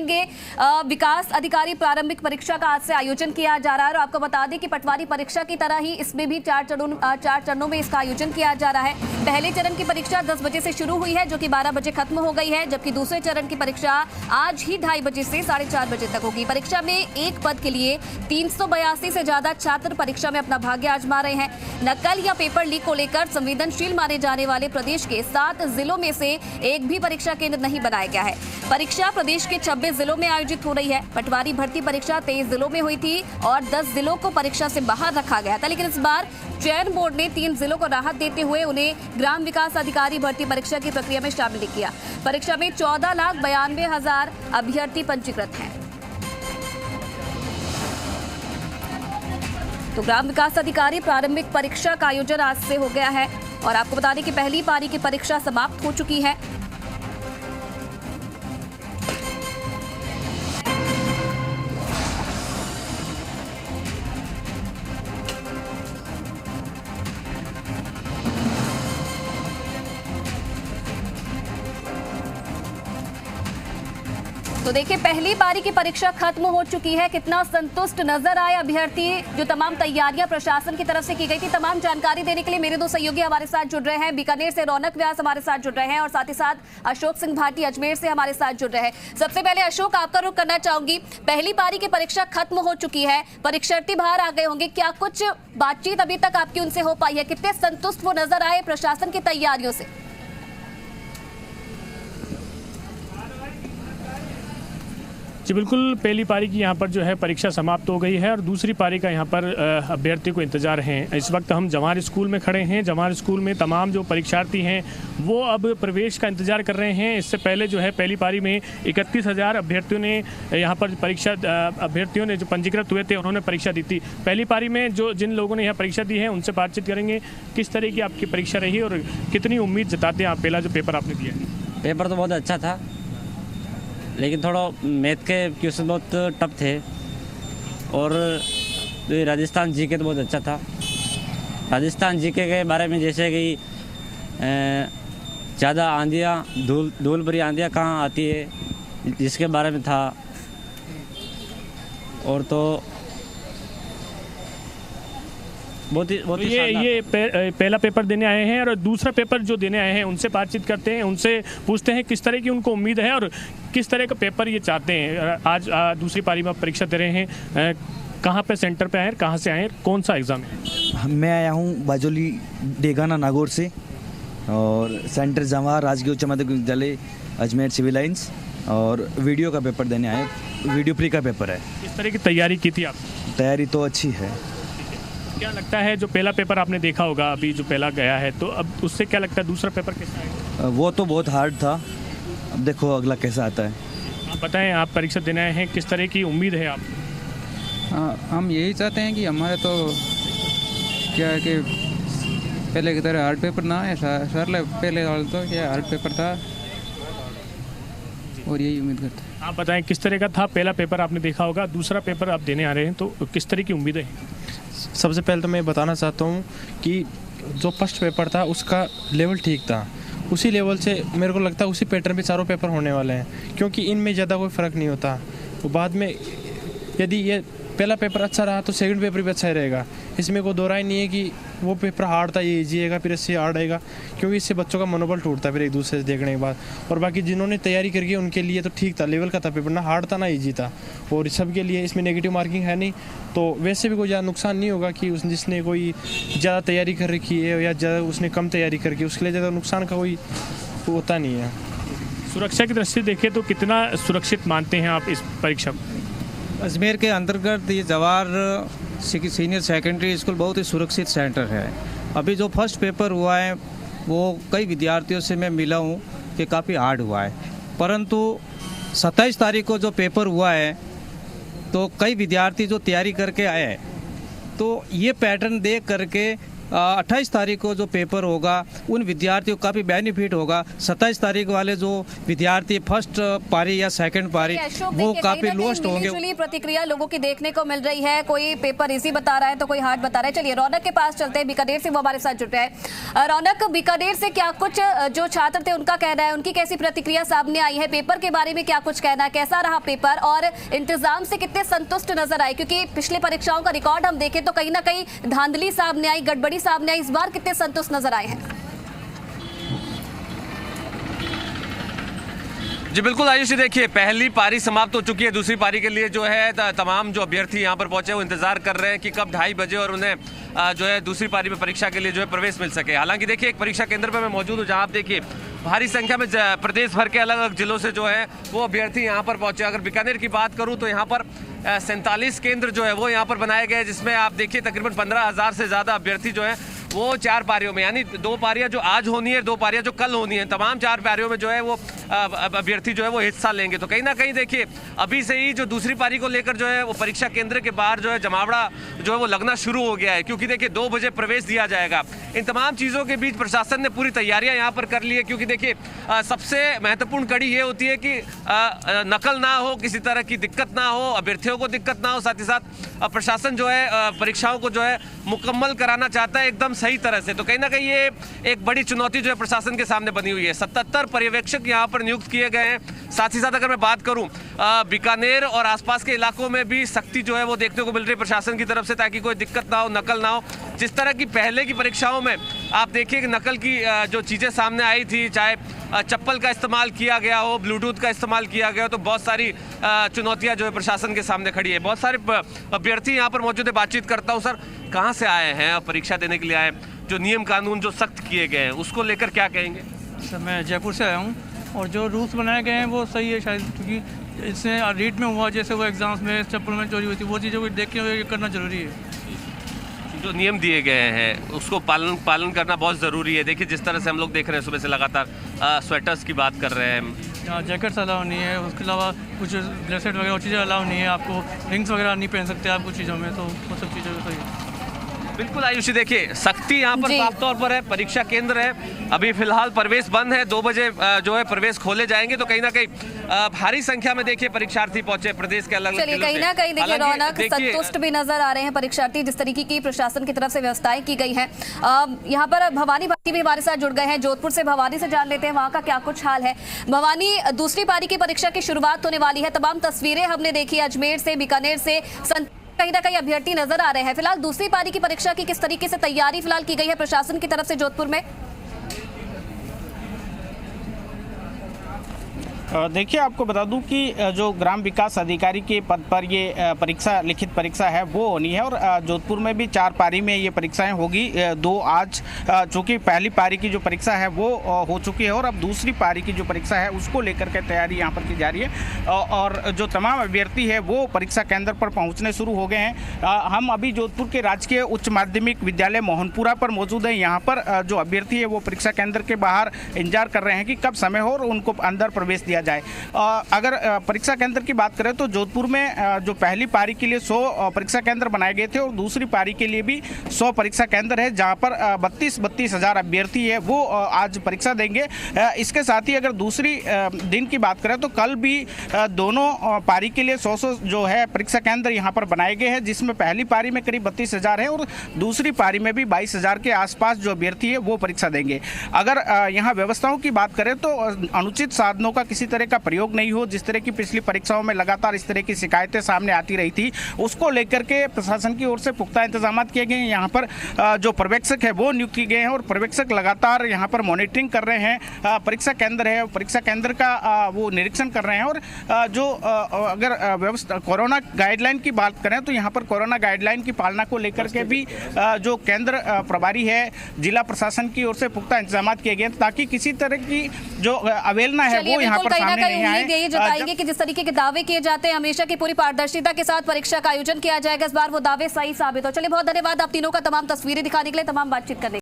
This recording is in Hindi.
विकास अधिकारी प्रारंभिक परीक्षा का आज से आयोजन किया जा रहा है और आपको बता दें कि पटवारी परीक्षा की तरह ही इसमें भी चार चरणों में इसका आयोजन किया जा रहा है। पहले चरण की परीक्षा 10 बजे से शुरू हुई है जो कि 12 बजे खत्म हो गई है, जबकि दूसरे चरण की परीक्षा आज ही 2:30 बजे से 4:30 बजे तक होगी। परीक्षा में एक पद के लिए 382 से ज्यादा छात्र परीक्षा में अपना भाग्य आजमा रहे हैं। नकल या पेपर लीक को लेकर संवेदनशील माने जाने वाले प्रदेश के 7 जिलों में से एक भी परीक्षा केंद्र नहीं बनाया गया है। परीक्षा प्रदेश के 26 जिलों में आयोजित हो रही है। पटवारी भर्ती परीक्षा 23 जिलों में हुई थी और 10 जिलों को परीक्षा से बाहर रखा गया था, लेकिन इस बार चयन बोर्ड ने 3 जिलों को राहत देते हुए उन्हें ग्राम विकास अधिकारी भर्ती परीक्षा की प्रक्रिया में शामिल किया। परीक्षा में 14,92,000 अभ्यर्थी पंजीकृत हैं। तो ग्राम विकास अधिकारी प्रारंभिक परीक्षा का आयोजन आज से हो गया है और आपको बता दें कि पहली पारी की परीक्षा समाप्त हो चुकी है। तो देखिए, पहली पारी की परीक्षा खत्म हो चुकी है। कितना संतुष्ट नजर आए अभ्यर्थी, जो तमाम तैयारियां प्रशासन की तरफ से की गई थी। तमाम जानकारी देने के लिए मेरे 2 सहयोगी हमारे साथ जुड़ रहे हैं। बीकानेर से रौनक व्यास हमारे साथ जुड़ रहे हैं और साथ ही साथ अशोक सिंह भाटी अजमेर से हमारे साथ जुड़ रहे हैं। सबसे पहले अशोक, आपका रुख करना चाहूंगी। पहली पारी की परीक्षा खत्म हो चुकी है, परीक्षार्थी बाहर आ गए होंगे, क्या कुछ बातचीत अभी तक आपकी उनसे हो पाई है? कितने संतुष्ट वो नजर आए प्रशासन की तैयारियों से? जी बिल्कुल, पहली पारी की यहाँ पर जो है परीक्षा समाप्त हो गई है और दूसरी पारी का यहाँ पर अभ्यर्थी को इंतजार है। इस वक्त हम जवाहर स्कूल में खड़े हैं। जवाहर स्कूल में तमाम जो परीक्षार्थी हैं वो अब प्रवेश का इंतजार कर रहे हैं। इससे पहले जो है पहली पारी में 31,000 अभ्यर्थियों ने यहाँ पर अभ्यर्थियों ने जो पंजीकृत हुए थे उन्होंने परीक्षा दी थी। पहली पारी में जिन लोगों ने यहाँ परीक्षा दी है उनसे बातचीत करेंगे। किस तरह की आपकी परीक्षा रही और कितनी उम्मीद जताते हैं आप? पहला जो पेपर आपने दिया है, पेपर तो बहुत अच्छा था, लेकिन थोड़ा मैथ के क्वेश्चन बहुत टफ थे और राजस्थान जीके तो बहुत अच्छा था। राजस्थान जीके के बारे में जैसे कि ज़्यादा आंधियाँ धूल भरी आंधियाँ कहाँ आती है, जिसके बारे में था। और तो बहुत ही ये पहला पेपर देने आए हैं और दूसरा पेपर जो देने आए हैं उनसे बातचीत करते हैं, उनसे पूछते हैं किस तरह की उनको उम्मीद है और किस तरह का पेपर ये चाहते हैं। आज दूसरी पारी में परीक्षा दे रहे हैं, कहाँ पे सेंटर पे आए, कहाँ से आए, कौन सा एग्ज़ाम है? मैं आया हूँ बाजोली डेगाना नागौर से और सेंटर जवाहर राजकीय उच्च माध्यमिक विद्यालय अजमेर सिविल लाइन्स और वीडियो का पेपर देने आए। वीडियो प्री का पेपर है। किस तरह की तैयारी की थी आप? तैयारी तो अच्छी है। क्या लगता है जो पहला पेपर आपने देखा होगा अभी जो पहला गया है, तो अब उससे क्या लगता है दूसरा पेपर कैसा आएगा? वो तो बहुत हार्ड था, अब देखो अगला कैसा आता है। आप बताएं, आप परीक्षा देने आए हैं, किस तरह की उम्मीद है आप? हम यही चाहते हैं कि हमारे तो क्या है कि पहले की तरह हार्ड पेपर ना है, सर पहले तो क्या हार्ड पेपर था और यही उम्मीद करते हैं। आप बताएं किस तरह का था? पहला पेपर आपने देखा होगा, दूसरा पेपर आप देने आ रहे हैं, तो किस तरह की उम्मीदें हैं? सबसे पहले तो मैं बताना चाहता हूँ कि जो फर्स्ट पेपर था उसका लेवल ठीक था। उसी लेवल से मेरे को लगता है उसी पैटर्न पे चारों पेपर होने वाले हैं, क्योंकि इनमें ज़्यादा कोई फ़र्क नहीं होता। वो बाद में यदि ये पहला पेपर अच्छा रहा तो सेकंड पेपर भी अच्छा ही रहेगा। इसमें कोई दो राय नहीं है कि वो पेपर हार्ड था ये ईजी आएगा फिर इससे हार्ड आएगा, क्योंकि इससे बच्चों का मनोबल टूटता है फिर एक दूसरे से देखने के बाद। और बाकी जिन्होंने तैयारी करके उनके लिए तो ठीक था, लेवल का था पेपर, ना हार्ड था ना ईजी था। और सबके लिए इसमें नेगेटिव मार्किंग है नहीं, तो वैसे भी कोई ज़्यादा नुकसान नहीं होगा कि जिसने कोई ज़्यादा तैयारी कर रखी है या ज़्यादा उसने कम तैयारी करके उसके लिए ज़्यादा नुकसान का कोई होता नहीं है। सुरक्षा की दृष्टि से देखें तो कितना सुरक्षित मानते हैं आप इस परीक्षा को? अजमेर के अंतर्गत ये जवाहर सीनियर सेकेंडरी स्कूल बहुत ही सुरक्षित सेंटर है। अभी जो फर्स्ट पेपर हुआ है वो कई विद्यार्थियों से मैं मिला हूँ कि काफ़ी हार्ड हुआ है, परंतु 27 तारीख को जो पेपर हुआ है तो कई विद्यार्थी जो तैयारी करके आए हैं, तो ये पैटर्न देख करके 28 तारीख को जो पेपर होगा उन विद्यार्थियों को काफ़ी बेनिफिट होगा। 27 तारीख वाले जो विद्यार्थी फर्स्ट पारी या सेकंड पारी वो काफ़ी लोस्ट होंगे। प्रतिक्रिया लोगों की देखने को मिल रही है, कोई पेपर इजी बता रहा है तो कोई हार्ड बता रहा है। चलिए रौनक के पास चलते हैं, बीकानेर से वो हमारे साथ जुटे हैं। रौनक, बीकानेर से क्या कुछ जो छात्र थे उनका कहना है, उनकी कैसी प्रतिक्रिया सामने आई है, पेपर के बारे में क्या कुछ कहना है, कैसा रहा पेपर और इंतजाम से कितने संतुष्ट नजर आए? क्योंकि पिछले परीक्षाओं का रिकॉर्ड हम देखें तो कहीं ना कहीं धांधली सामने आई, गड़बड़ी सामने आई, इस बार कितने संतुष्ट नजर आए हैं? जी बिल्कुल आयुषी, देखिए पहली पारी समाप्त हो चुकी है। दूसरी पारी के लिए जो है तमाम जो अभ्यर्थी यहाँ पर पहुंचे वो इंतजार कर रहे हैं कि कब 2:30 बजे और उन्हें जो है दूसरी पारी में परीक्षा के लिए जो है प्रवेश मिल सके। हालांकि देखिए एक परीक्षा केंद्र पर मैं मौजूद हूँ जहाँ आप देखिए भारी संख्या में प्रदेश भर के अलग अलग जिलों से जो है वो अभ्यर्थी यहाँ पर पहुंचे। अगर बीकानेर की बात करूँ तो यहाँ पर 47 केंद्र जो है वो यहाँ पर बनाए गए, जिसमें आप देखिए तकरीबन 15,000 से ज़्यादा अभ्यर्थी जो है वो 4 पारियों में, यानी 2 पारियां जो आज होनी है, 2 पारियां जो कल होनी है, तमाम 4 पारियों में जो है वो अभ्यर्थी जो है वो हिस्सा लेंगे। तो कहीं ना कहीं देखिए अभी से ही जो दूसरी पारी को लेकर जो है वो परीक्षा केंद्र के बाहर जो है जमावड़ा जो है वो लगना शुरू हो गया है, क्योंकि देखिए 2 बजे प्रवेश दिया जाएगा। इन तमाम चीज़ों के बीच प्रशासन ने पूरी तैयारियां यहाँ पर कर ली है, क्योंकि देखिए सबसे महत्वपूर्ण कड़ी ये होती है कि नकल ना हो, किसी तरह की दिक्कत ना हो, अभ्यर्थियों को दिक्कत ना हो। साथ ही साथ प्रशासन जो है परीक्षाओं को जो है मुकम्मल कराना चाहता है एकदम सही तरह से। तो कहीं ना कहीं ये एक बड़ी चुनौती जो है प्रशासन के सामने बनी हुई है। 77 पर्यवेक्षक यहाँ पर नियुक्त किए गए हैं। साथ ही साथ अगर मैं बात करूं बीकानेर और आसपास के इलाकों में भी सख्ती जो है वो देखने को मिल रही है प्रशासन की तरफ से, ताकि कोई दिक्कत ना हो, नकल ना हो। जिस तरह की पहले की परीक्षाओं में आप देखिए कि नकल की जो चीज़ें सामने आई थी, चाहे चप्पल का इस्तेमाल किया गया हो, ब्लूटूथ का इस्तेमाल किया गया हो, तो बहुत सारी चुनौतियाँ जो है प्रशासन के सामने खड़ी है। बहुत सारे अभ्यर्थी यहाँ पर मौजूद है, बातचीत करता हूँ। सर, कहाँ से आए हैं, परीक्षा देने के लिए आए, जो नियम कानून जो सख्त किए गए हैं उसको लेकर क्या कहेंगे? सर मैं जयपुर से आया हूँ और जो रूल्स बनाए गए हैं वो सही है शायद, क्योंकि इससे रीट में हुआ जैसे वो एग्जाम्स में चप्पल में चोरी हुई थी, वो चीज़ों को देख के करना जरूरी है। जो नियम दिए गए हैं उसको पालन करना बहुत ज़रूरी है। देखिए जिस तरह से हम लोग देख रहे हैं सुबह से लगातार स्वेटर्स की बात कर रहे हैं, जैकेट्स अलाउ नहीं है, उसके अलावा कुछ ब्रेसलेट वगैरह और चीज़ें अलाउ नहीं है, आपको रिंग्स वगैरह नहीं पहन सकते आप कुछ चीज़ों में, तो वो सब चीज़ों में सही है। बिल्कुल आयुषी, देखिए सख्ती यहाँ पर साफ तौर पर है। परीक्षा केंद्र है, अभी फिलहाल प्रवेश बंद है, 2 बजे जो है प्रवेश खोले जाएंगे। तो कहीं ना कहीं भारी संख्या में देखिए परीक्षार्थी पहुंचे प्रदेश के अलग अलग जिलों से। कहीं ना कहीं देखिए रौनक, संतुष्ट भी नजर आ रहे हैं परीक्षार्थी जिस तरीके की प्रशासन की तरफ से व्यवस्थाएं की गई हैं। यहाँ पर भवानी भाटी भी हमारे साथ जुड़ गए हैं, जोधपुर से। भवानी से जान लेते हैं वहाँ का क्या कुछ हाल है। भवानी, दूसरी पारी की परीक्षा की शुरुआत होने वाली है, तमाम तस्वीरें हमने देखी अजमेर से, बीकानेर से, कहीं ना कहीं अभ्यर्थी नजर आ रहे हैं। फिलहाल दूसरी पारी की परीक्षा की किस तरीके से तैयारी फिलहाल की गई है प्रशासन की तरफ से जोधपुर में? देखिए आपको बता दूं कि जो ग्राम विकास अधिकारी के पद पर ये परीक्षा, लिखित परीक्षा है वो होनी है और जोधपुर में भी 4 पारी में ये परीक्षाएं होगी। 2 आज, चूँकि पहली पारी की जो परीक्षा है वो हो चुकी है और अब दूसरी पारी की जो परीक्षा है उसको लेकर के तैयारी यहाँ पर की जा रही है और जो तमाम अभ्यर्थी है वो परीक्षा केंद्र पर पहुँचने शुरू हो गए हैं। हम अभी जोधपुर के राजकीय उच्च माध्यमिक विद्यालय मोहनपुरा पर मौजूद हैं। यहाँ पर जो अभ्यर्थी है वो परीक्षा केंद्र के बाहर इंतजार कर रहे हैं कि कब समय हो और उनको अंदर प्रवेश दिया जाए। अगर परीक्षा केंद्र की बात करें तो जोधपुर में जो पहली पारी के लिए 100 परीक्षा केंद्र बनाए गए थे और दूसरी पारी के लिए भी 100 परीक्षा केंद्र है, जहां पर 32 हज़ार अभ्यर्थी है वो आज परीक्षा देंगे। इसके साथ ही अगर दूसरी दिन की बात करें तो कल भी दोनों पारी के लिए 100 जो है परीक्षा केंद्र यहाँ पर बनाए गए हैं, जिसमें पहली पारी में करीब 32 हज़ार है और दूसरी पारी में भी 22 हज़ार के आसपास जो अभ्यर्थी है वो परीक्षा देंगे। अगर यहाँ व्यवस्थाओं की बात करें तो अनुचित साधनों का किसी तरह का प्रयोग नहीं हो, जिस तरह की पिछली परीक्षाओं में लगातार इस तरह की शिकायतें सामने आती रही थी, उसको लेकर के प्रशासन की ओर से पुख्ता इंतजाम किए गए हैं। यहाँ पर जो पर्यवेक्षक है वो नियुक्त किए गए हैं और पर्यवेक्षक लगातार यहाँ पर मॉनिटरिंग कर रहे हैं। परीक्षा केंद्र है, परीक्षा केंद्र का वो निरीक्षण कर रहे हैं और जो अगर व्यवस्था कोरोना गाइडलाइन की बात करें तो यहाँ पर कोरोना गाइडलाइन की पालना को लेकर के भी जो केंद्र प्रभारी है जिला प्रशासन की ओर से पुख्ता इंतजाम किए गए ताकि किसी तरह की जो अवहेलना है वो यहाँ पर सामने नहीं आए। यही जताएंगे कि जिस तरीके के दावे किए जाते हैं हमेशा की पूरी पारदर्शिता के साथ परीक्षा का आयोजन किया जाएगा, इस बार वो दावे सही साबित हो। चलिए बहुत धन्यवाद आप तीनों का तमाम तस्वीरें दिखाने के लिए, तमाम बातचीत करने